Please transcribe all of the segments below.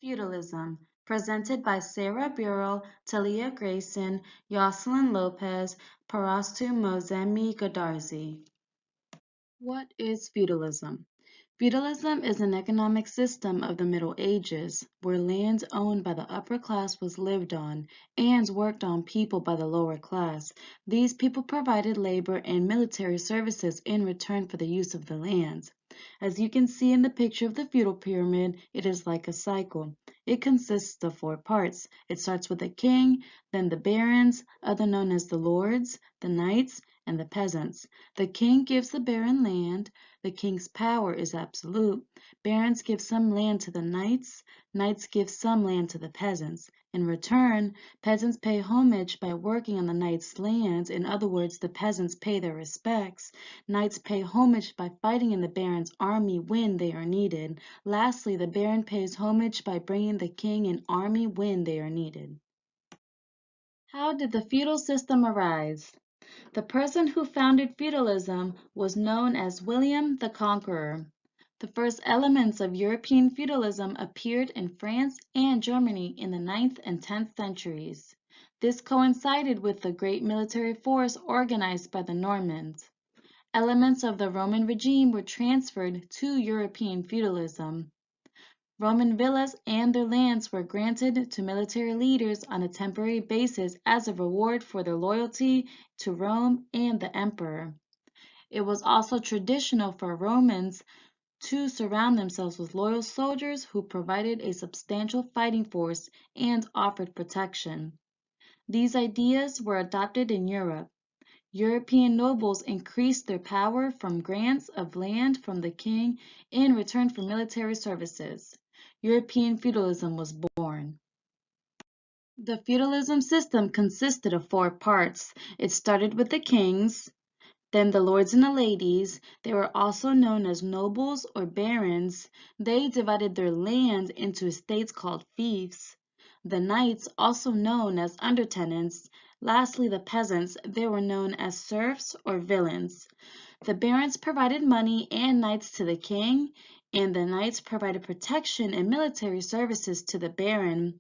Feudalism, presented by Sarah Burrell, Talia Grayson, Yoselin Lopez, Parastu Mozemi Godarzi. What is feudalism? Feudalism is an economic system of the Middle Ages where land owned by the upper class was lived on and worked on people by the lower class. These people provided labor and military services in return for the use of the land. As you can see in the picture of the feudal pyramid, it is like a cycle. It consists of four parts. It starts with the king, then the barons, other known as the lords, the knights, and the peasants. The king gives the baron land. The king's power is absolute. Barons give some land to the knights. Knights give some land to the peasants. In return, peasants pay homage by working on the knights' lands. In other words, the peasants pay their respects. Knights pay homage by fighting in the baron's army when they are needed. Lastly, the baron pays homage by bringing the king an army when they are needed. How did the feudal system arise? The person who founded feudalism was known as William the Conqueror. The first elements of European feudalism appeared in France and Germany in the 9th and 10th centuries. This coincided with the great military force organized by the Normans. Elements of the Roman regime were transferred to European feudalism. Roman villas and their lands were granted to military leaders on a temporary basis as a reward for their loyalty to Rome and the emperor. It was also traditional for Romans to surround themselves with loyal soldiers who provided a substantial fighting force and offered protection. These ideas were adopted in Europe. European nobles increased their power from grants of land from the king in return for military services. European feudalism was born. The feudalism system consisted of four parts. It started with the kings, then the lords and the ladies. They were also known as nobles or barons. They divided their land into estates called fiefs. The knights, also known as undertenants. Lastly, the peasants. They were known as serfs or villeins. The barons provided money and knights to the king, and the knights provided protection and military services to the baron.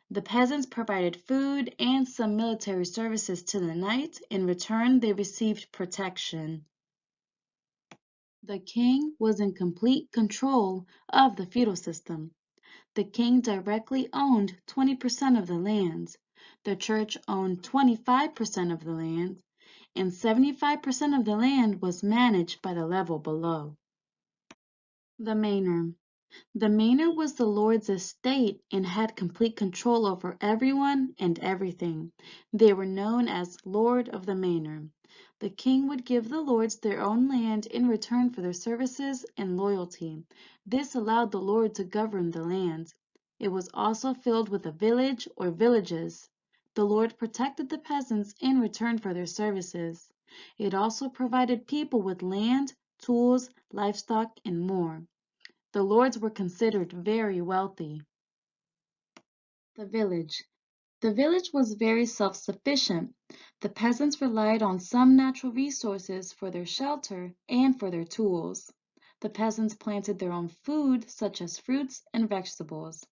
The peasants provided food and some military services to the knight. In return, they received protection. The king was in complete control of the feudal system. The king directly owned 20% of the land. The church owned 25% of the land, and 75% of the land was managed by the level below. The manor. The manor was the lord's estate and had complete control over everyone and everything. They were known as Lord of the Manor. The king would give the lords their own land in return for their services and loyalty. This allowed the lord to govern the land. It was also filled with a village or villages. The lord protected the peasants in return for their services. It also provided people with land, tools, livestock, and more. The lords were considered very wealthy. The village. The village was very self-sufficient. The peasants relied on some natural resources for their shelter and for their tools. The peasants planted their own food, such as fruits and vegetables.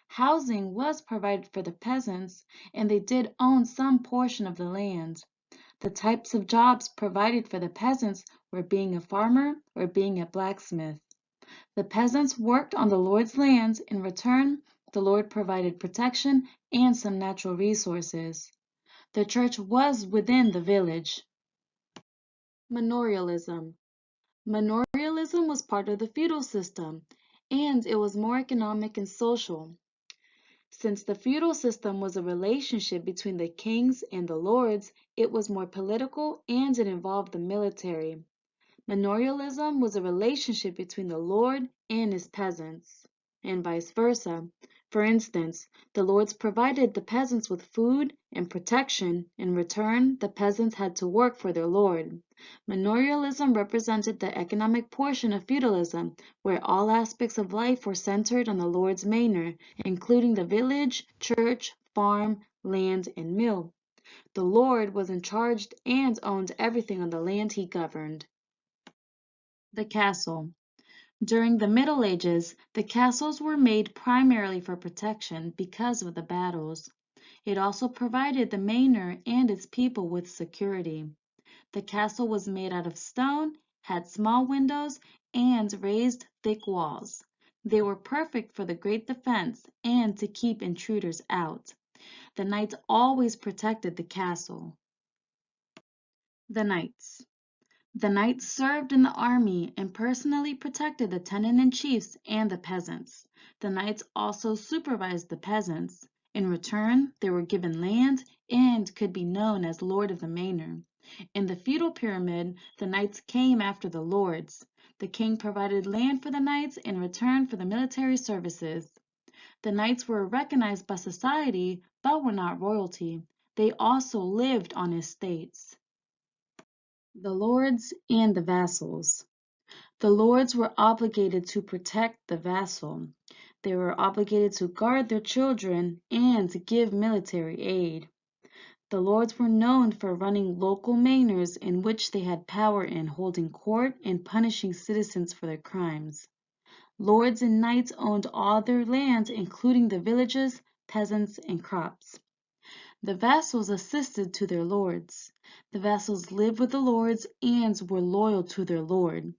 Housing was provided for the peasants, and they did own some portion of the land. The types of jobs provided for the peasants were being a farmer or being a blacksmith. The peasants worked on the Lord's lands. In return, the Lord provided protection and some natural resources. The church was within the village. Manorialism. Manorialism was part of the feudal system, and it was more economic and social. Since the feudal system was a relationship between the kings and the lords, it was more political and it involved the military. Manorialism was a relationship between the lord and his peasants, and vice versa. For instance, the lords provided the peasants with food and protection. In return, the peasants had to work for their lord. Manorialism represented the economic portion of feudalism, where all aspects of life were centered on the lord's manor, including the village, church, farm, land, and mill. The lord was in charge and owned everything on the land he governed. The castle. During the Middle Ages, the castles were made primarily for protection because of the battles. It also provided the manor and its people with security. The castle was made out of stone, had small windows, and raised thick walls. They were perfect for the great defense and to keep intruders out. The knights always protected the castle. The knights. The knights served in the army and personally protected the tenant-in-chiefs and the peasants. The knights also supervised the peasants. In return, they were given land and could be known as Lord of the Manor. In the feudal pyramid, the knights came after the lords. The king provided land for the knights in return for the military services. The knights were recognized by society but were not royalty. They also lived on estates. The lords and the vassals. The lords were obligated to protect the vassal. They were obligated to guard their children and to give military aid. The lords were known for running local manors in which they had power in holding court and punishing citizens for their crimes. Lords and knights owned all their land, including the villages, peasants, and crops. The vassals assisted to their lords. The vassals lived with the lords and were loyal to their lord.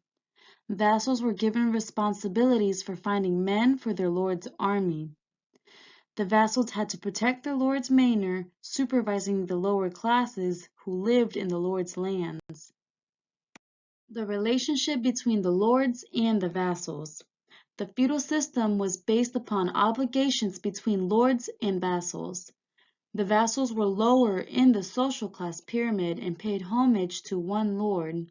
Vassals were given responsibilities for finding men for their lord's army. The vassals had to protect their lord's manor, supervising the lower classes who lived in the lord's lands. The relationship between the lords and the vassals. The feudal system was based upon obligations between lords and vassals. The vassals were lower in the social class pyramid and paid homage to one lord.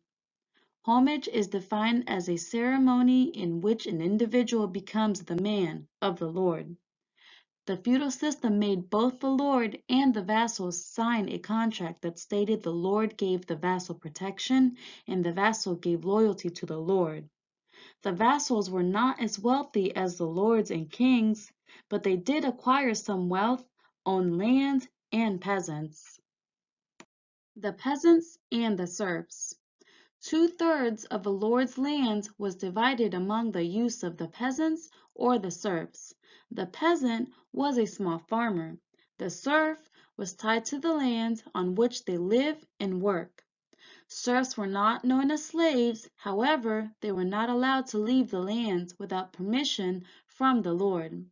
Homage is defined as a ceremony in which an individual becomes the man of the lord. The feudal system made both the lord and the vassals sign a contract that stated the lord gave the vassal protection and the vassal gave loyalty to the lord. The vassals were not as wealthy as the lords and kings, but they did acquire some wealth, own land, and peasants. The peasants and the serfs. Two-thirds of a lord's land was divided among the use of the peasants or the serfs. The peasant was a small farmer. The serf was tied to the land on which they live and work. Serfs were not known as slaves, however, they were not allowed to leave the land without permission from the lord.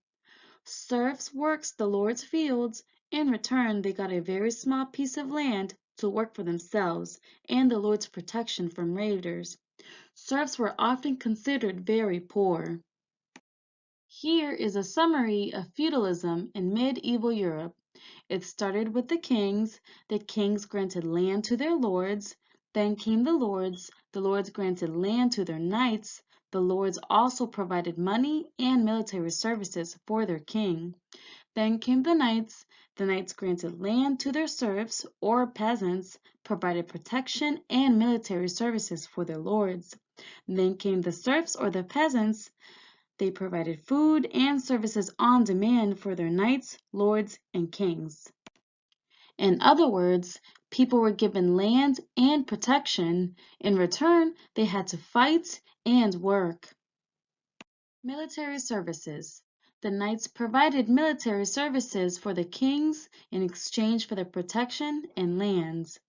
Serfs worked the lord's fields. In return, they got a very small piece of land to work for themselves and the lord's protection from raiders. Serfs were often considered very poor. Here is a summary of feudalism in medieval Europe. It started with the kings. The kings granted land to their lords. Then came the lords. The lords granted land to their knights. The lords also provided money and military services for their king. Then came the knights. The knights granted land to their serfs or peasants, provided protection and military services for their lords. Then came the serfs or the peasants. They provided food and services on demand for their knights, lords, and kings. In other words, people were given land and protection. In return, they had to fight and work. Military services. The knights provided military services for the kings in exchange for their protection and lands.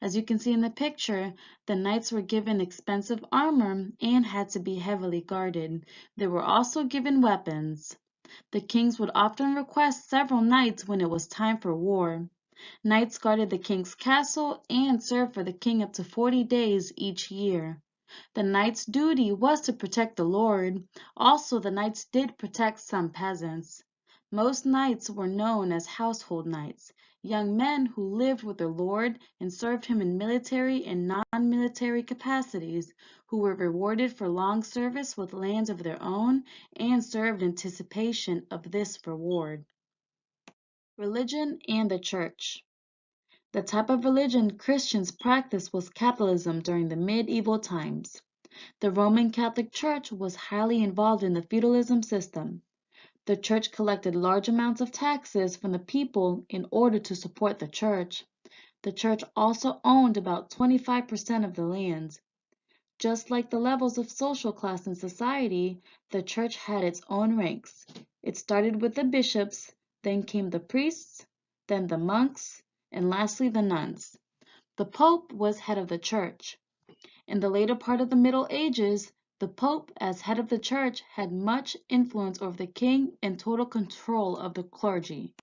As you can see in the picture, the knights were given expensive armor and had to be heavily guarded. They were also given weapons. The kings would often request several knights when it was time for war. Knights guarded the king's castle and served for the king up to 40 days each year. The knight's duty was to protect the lord. Also, the knights did protect some peasants. Most knights were known as household knights, young men who lived with their lord and served him in military and non-military capacities, who were rewarded for long service with lands of their own and served in anticipation of this reward. Religion and the Church. The type of religion Christians practiced was Catholicism during the medieval times. The Roman Catholic Church was highly involved in the feudalism system. The church collected large amounts of taxes from the people in order to support the church. The church also owned about 25% of the land. Just like the levels of social class in society, the church had its own ranks. It started with the bishops, then came the priests, then the monks, and lastly the nuns. The Pope was head of the church. In the later part of the Middle Ages, the Pope, as head of the church, had much influence over the king and total control of the clergy.